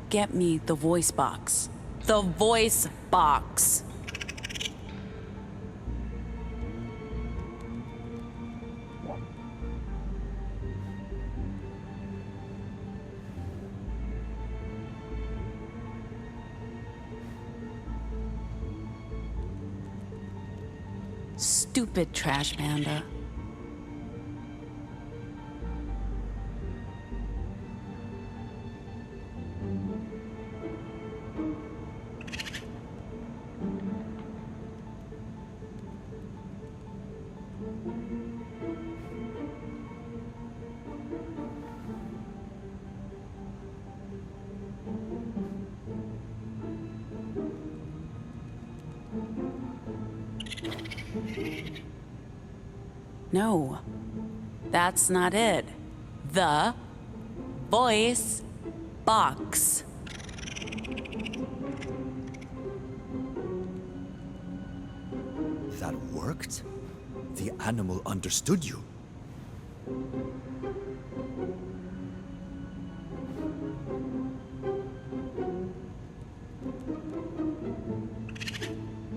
get me the voice box. The voice box. Stupid trash panda. No, that's not it. The voice box. That worked? The animal understood you.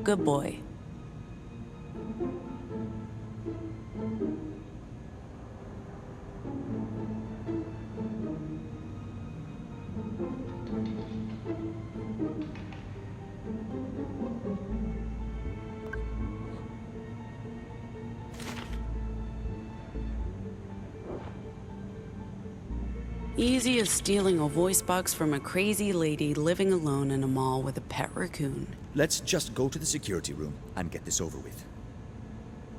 Good boy. Easy as stealing a voice box from a crazy lady living alone in a mall with a pet raccoon. Let's just go to the security room and get this over with.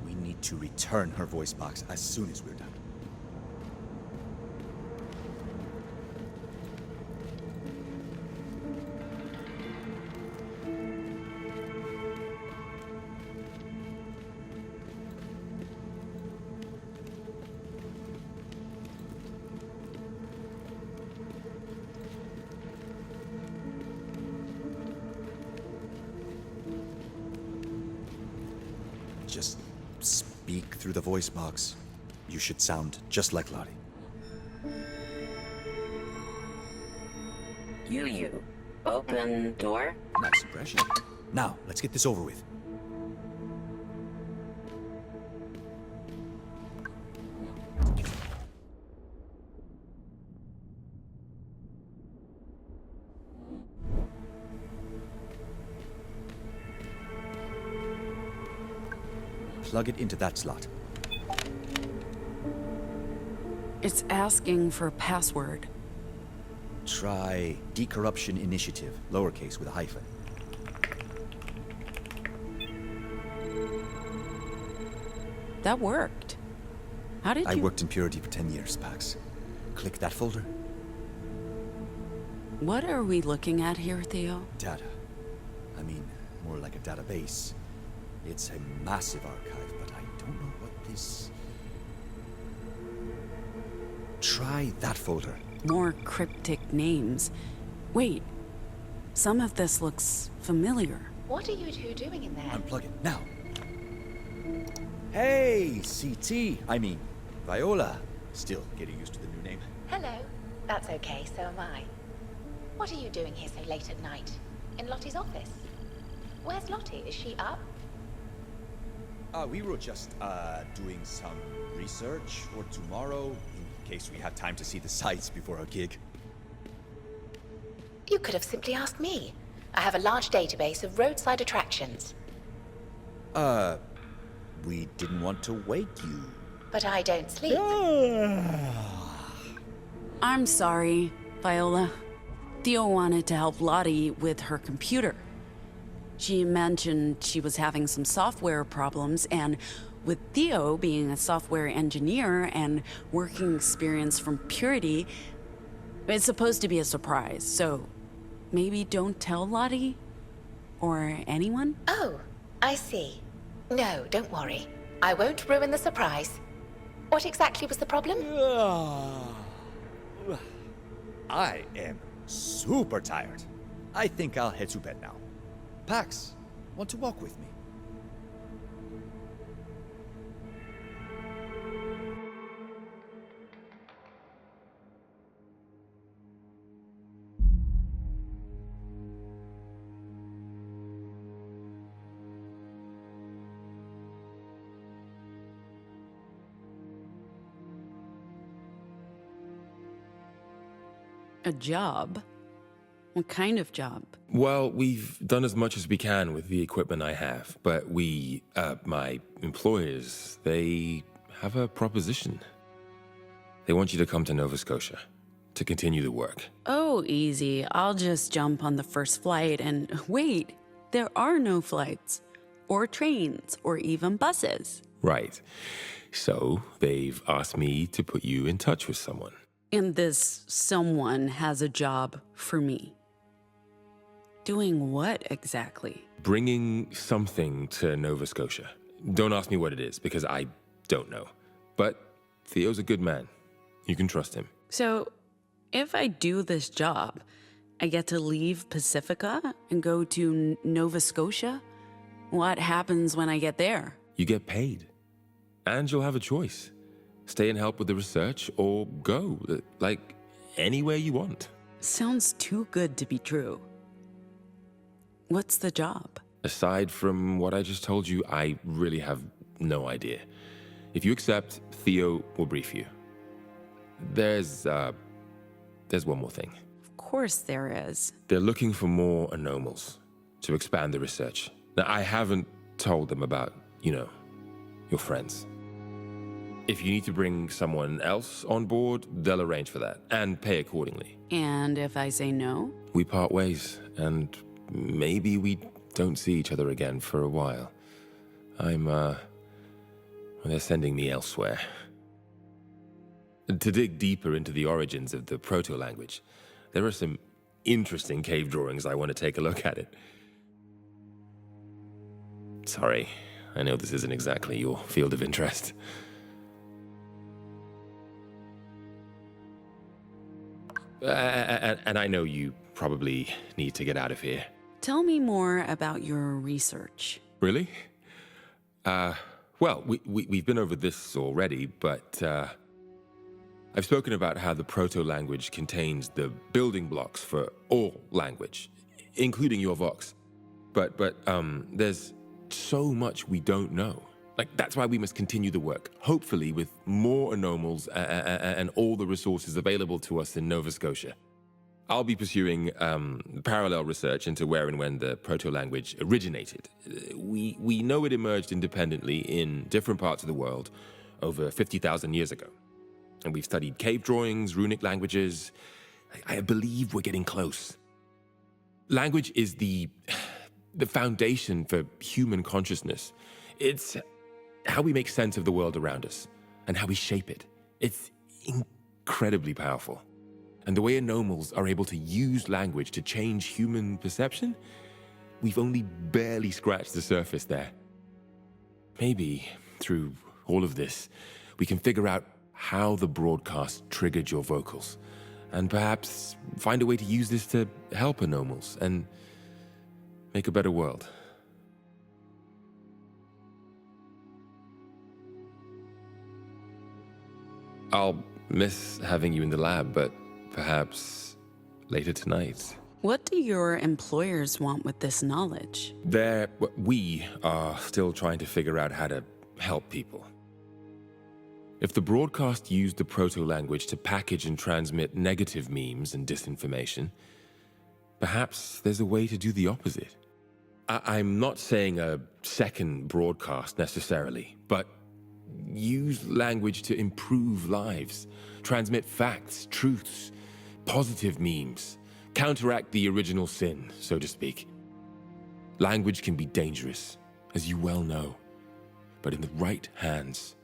We need to return her voice box as soon as we're done. Just speak through the voice box. You should sound just like Lottie. You. Open door? Nice impression. Now, let's get this over with. Plug it into that slot. It's asking for a password. Try Decorruption Initiative, lowercase with a hyphen. That worked. How did you... I worked in Purity for 10 years, Pax. Click that folder. What are we looking at here, Theo? Data. I mean, more like a database. It's a massive archive, but I don't know what this... Try that folder. More cryptic names. Wait, some of this looks familiar. What are you two doing in there? Unplug it, now. Hey, CT. I mean, Viola. Still getting used to the new name. Hello. That's okay, so am I. What are you doing here so late at night? In Lottie's office? Where's Lottie? Is she up? We were just, doing some research for tomorrow, in case we had time to see the sights before our gig. You could have simply asked me. I have a large database of roadside attractions. We didn't want to wake you. But I don't sleep. I'm sorry, Viola. Theo wanted to help Lottie with her computer. She mentioned she was having some software problems, and with Theo being a software engineer and working experience from Purity, it's supposed to be a surprise, so maybe don't tell Lottie? Or anyone? Oh, I see. No, don't worry. I won't ruin the surprise. What exactly was the problem? I am super tired. I think I'll head to bed now. Pax, want to walk with me? A job? What kind of job? Well, we've done as much as we can with the equipment I have, but my employers, they have a proposition. They want you to come to Nova Scotia to continue the work. Oh, easy. I'll just jump on the first flight and wait, there are no flights, or trains, or even buses. Right. So they've asked me to put you in touch with someone. And this someone has a job for me. Doing what exactly? Bringing something to Nova Scotia. Don't ask me what it is, because I don't know. But Theo's a good man. You can trust him. So, if I do this job, I get to leave Pacifica and go to Nova Scotia? What happens when I get there? You get paid. And you'll have a choice. Stay and help with the research, or go, like, anywhere you want. Sounds too good to be true. What's the job? Aside from what I just told you, I really have no idea. If you accept, Theo will brief you. There's one more thing. Of course there is. They're looking for more anomals to expand the research. Now, I haven't told them about, your friends. If you need to bring someone else on board, they'll arrange for that and pay accordingly. And if I say no? We part ways, and maybe we don't see each other again for a while. They're sending me elsewhere. To dig deeper into the origins of the proto-language, there are some interesting cave drawings. I want to take a look at it. Sorry, I know this isn't exactly your field of interest. And I know you probably need to get out of here. Tell me more about your research. Really? Well, we've been over this already, but I've spoken about how the proto-language contains the building blocks for all language, including your Vox. But there's so much we don't know. That's why we must continue the work, hopefully with more anomals and all the resources available to us in Nova Scotia. I'll be pursuing parallel research into where and when the proto-language originated. We know it emerged independently in different parts of the world over 50,000 years ago. And we've studied cave drawings, runic languages. I believe we're getting close. Language is the foundation for human consciousness. It's how we make sense of the world around us and how we shape it. It's incredibly powerful. And the way anomals are able to use language to change human perception, we've only barely scratched the surface there. Maybe through all of this, we can figure out how the broadcast triggered your vocals, and perhaps find a way to use this to help anomals and make a better world. I'll miss having you in the lab, but perhaps later tonight. What do your employers want with this knowledge? We are still trying to figure out how to help people. If the broadcast used the proto-language to package and transmit negative memes and disinformation, perhaps there's a way to do the opposite. I'm not saying a second broadcast necessarily, but use language to improve lives, transmit facts, truths, positive memes, counteract the original sin, so to speak. Language can be dangerous, as you well know, but in the right hands,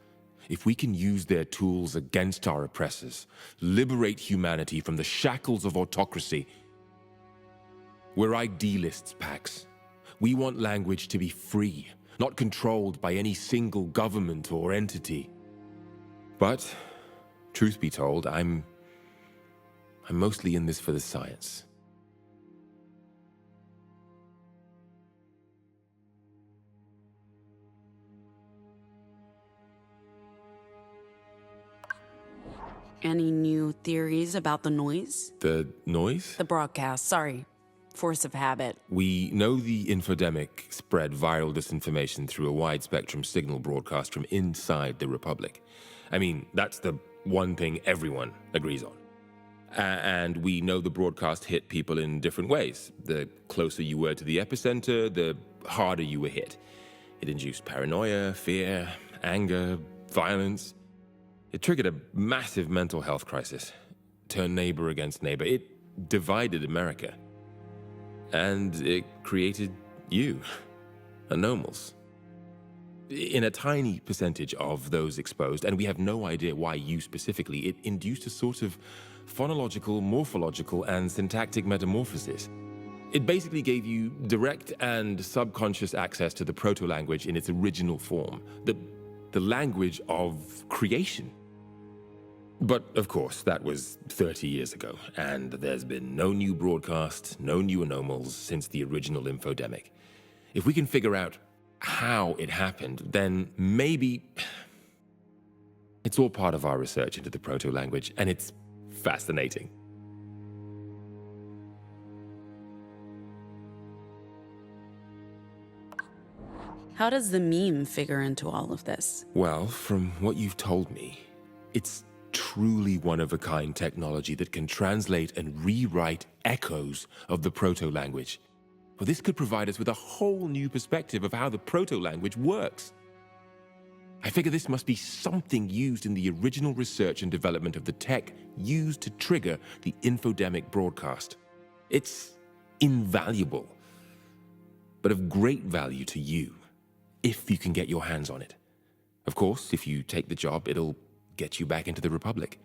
if we can use their tools against our oppressors, liberate humanity from the shackles of autocracy. We're idealists, Pax. We want language to be free, not controlled by any single government or entity. But, truth be told, I'm mostly in this for the science. Any new theories about the noise? The noise? The broadcast, sorry. Force of habit. We know the infodemic spread viral disinformation through a wide-spectrum signal broadcast from inside the Republic. I mean, that's the one thing everyone agrees on. And we know the broadcast hit people in different ways. The closer you were to the epicenter, the harder you were hit. It induced paranoia, fear, anger, violence. It triggered a massive mental health crisis, turned neighbor against neighbor. It divided America. And it created you, anomals. In a tiny percentage of those exposed, and we have no idea why you specifically, it induced a sort of phonological, morphological, and syntactic metamorphosis. It basically gave you direct and subconscious access to the proto-language in its original form, the language of creation. But, of course, that was 30 years ago, and there's been no new broadcast, no new anomals since the original infodemic. If we can figure out how it happened, then maybe it's all part of our research into the proto-language, and it's fascinating. How does the meme figure into all of this? Well, from what you've told me, it's truly one-of-a-kind technology that can translate and rewrite echoes of the proto-language. Well, this could provide us with a whole new perspective of how the proto-language works. I figure this must be something used in the original research and development of the tech used to trigger the infodemic broadcast. It's invaluable, but of great value to you, if you can get your hands on it. Of course, if you take the job, it'll get you back into the Republic.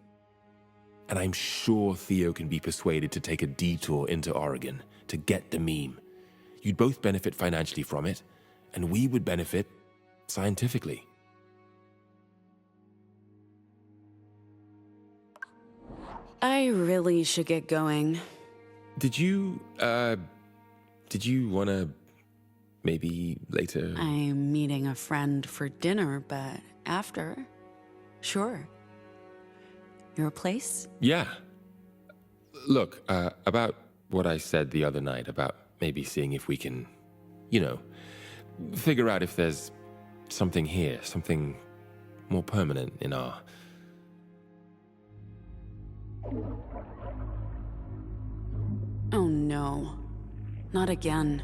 And I'm sure Theo can be persuaded to take a detour into Oregon to get the meme. You'd both benefit financially from it, and we would benefit scientifically. I really should get going. Did you want to maybe later? I'm meeting a friend for dinner, but after, sure. Your place? Yeah. Look, about what I said the other night about maybe seeing if we can, figure out if there's something here, something more permanent in our... Oh no. Not again.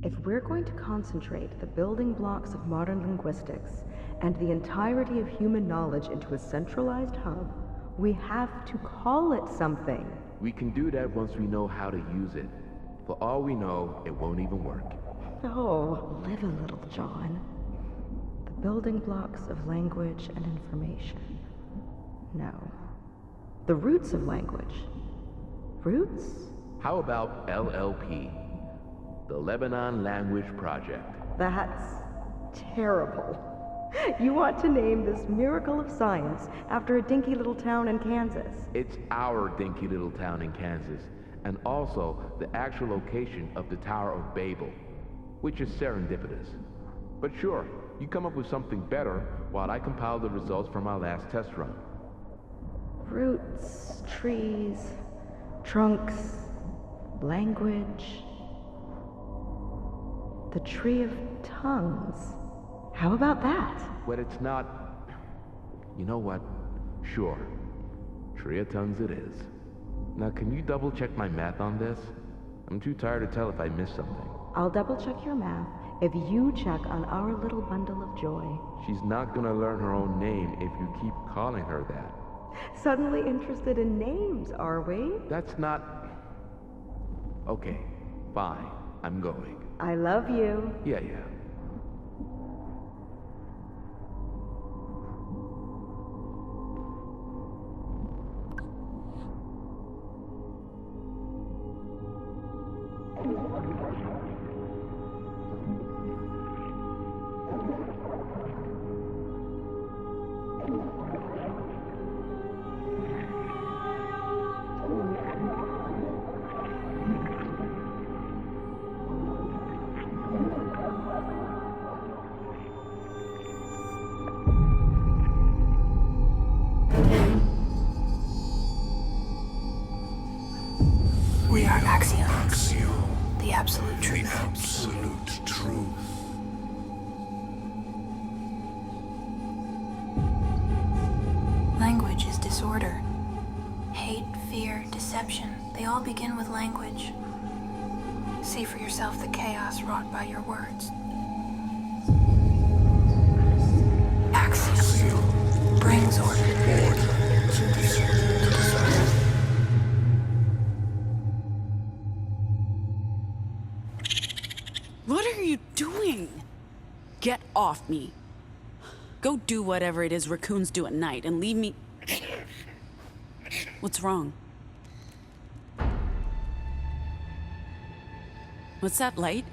If we're going to concentrate the building blocks of modern linguistics and the entirety of human knowledge into a centralized hub, we have to call it something. We can do that once we know how to use it. For all we know, it won't even work. Oh, live a little, John. The building blocks of language and information. No. The roots of language. Roots? How about LLP? The Lebanon Language Project. That's terrible. You want to name this miracle of science after a dinky little town in Kansas. It's our dinky little town in Kansas, and also the actual location of the Tower of Babel, which is serendipitous. But sure, you come up with something better while I compile the results from our last test run. Roots, trees, trunks, language. The tree of tongues. How about that? But it's not... You know what? Sure. Tree of tongues it is. Now, can you double-check my math on this? I'm too tired to tell if I missed something. I'll double-check your math if you check on our little bundle of joy. She's not gonna learn her own name if you keep calling her that. Suddenly interested in names, are we? That's not... Okay, fine. I'm going. I love you. Yeah. We are Axiom, the absolute truth. The absolute truth. Language is disorder. Hate, fear, deception, they all begin with language. See for yourself the chaos wrought by your words. Axiom brings order. To disorder. What are you doing? Get off me. Go do whatever it is raccoons do at night and leave me... What's wrong? What's that light?